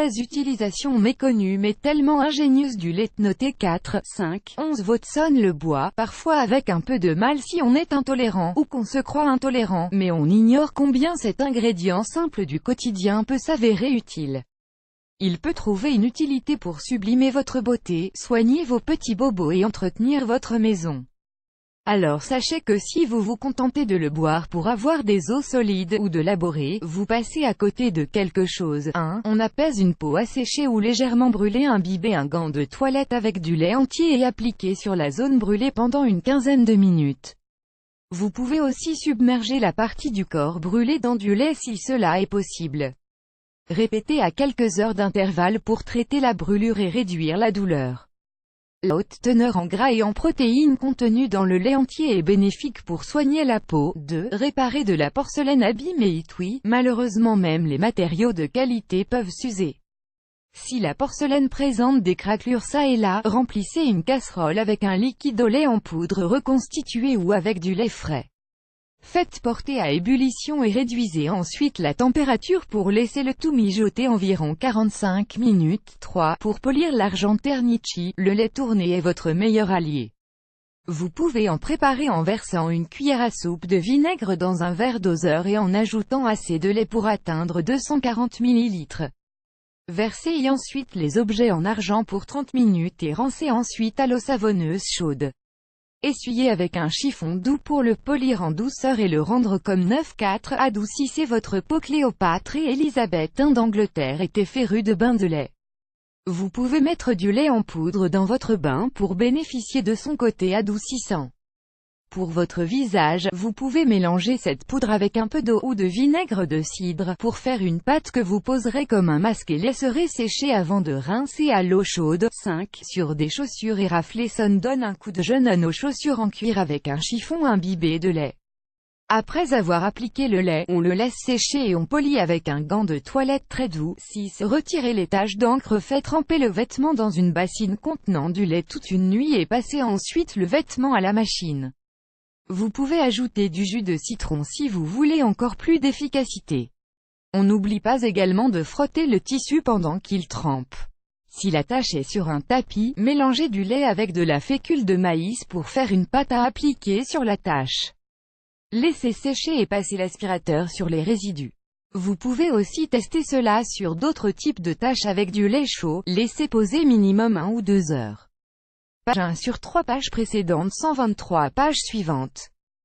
mauvaise utilisation méconnue mais tellement ingénieuse du lait. Noté 4, 5, 11 Watson le boit, parfois avec un peu de mal si on est intolérant, ou qu'on se croit intolérant, mais on ignore combien cet ingrédient simple du quotidien peut s'avérer utile. Il peut trouver une utilité pour sublimer votre beauté, soigner vos petits bobos et entretenir votre maison. Alors sachez que si vous vous contentez de le boire pour avoir des os solides, ou de laborer, vous passez à côté de quelque chose. 1. On apaise une peau asséchée ou légèrement brûlée. Imbibez un gant de toilette avec du lait entier et appliquez sur la zone brûlée pendant une quinzaine de minutes. Vous pouvez aussi submerger la partie du corps brûlée dans du lait si cela est possible. Répétez à quelques heures d'intervalle pour traiter la brûlure et réduire la douleur. La haute teneur en gras et en protéines contenue dans le lait entier est bénéfique pour soigner la peau. 2. Réparer de la porcelaine abîmée. Oui, malheureusement même les matériaux de qualité peuvent s'user. Si la porcelaine présente des craquelures ça et là, remplissez une casserole avec un liquide au lait en poudre reconstitué ou avec du lait frais. Faites porter à ébullition et réduisez ensuite la température pour laisser le tout mijoter environ 45 minutes. 3. Pour polir l'argent ternici, le lait tourné est votre meilleur allié. Vous pouvez en préparer en versant une cuillère à soupe de vinaigre dans un verre doseur et en ajoutant assez de lait pour atteindre 240 ml. Versez ensuite les objets en argent pour 30 minutes et rincez ensuite à l'eau savonneuse chaude. Essuyez avec un chiffon doux pour le polir en douceur et le rendre comme neuf. 4. Adoucissez votre peau. Cléopâtre et Élisabeth I d'Angleterre étaient férus de bains de lait. Vous pouvez mettre du lait en poudre dans votre bain pour bénéficier de son côté adoucissant. Pour votre visage, vous pouvez mélanger cette poudre avec un peu d'eau ou de vinaigre de cidre pour faire une pâte que vous poserez comme un masque et laisserez sécher avant de rincer à l'eau chaude. 5. Sur des chaussures éraflées. Donne un coup de jeune à nos chaussures en cuir avec un chiffon imbibé de lait. Après avoir appliqué le lait, on le laisse sécher et on polit avec un gant de toilette très doux. 6. Retirez les taches d'encre. Faites tremper le vêtement dans une bassine contenant du lait toute une nuit et passez ensuite le vêtement à la machine. Vous pouvez ajouter du jus de citron si vous voulez encore plus d'efficacité. On n'oublie pas également de frotter le tissu pendant qu'il trempe. Si la tâche est sur un tapis, mélangez du lait avec de la fécule de maïs pour faire une pâte à appliquer sur la tâche. Laissez sécher et passez l'aspirateur sur les résidus. Vous pouvez aussi tester cela sur d'autres types de tâches avec du lait chaud. Laissez poser minimum 1 ou 2 heures. Page 1 sur 3 pages précédentes. 123 pages suivantes.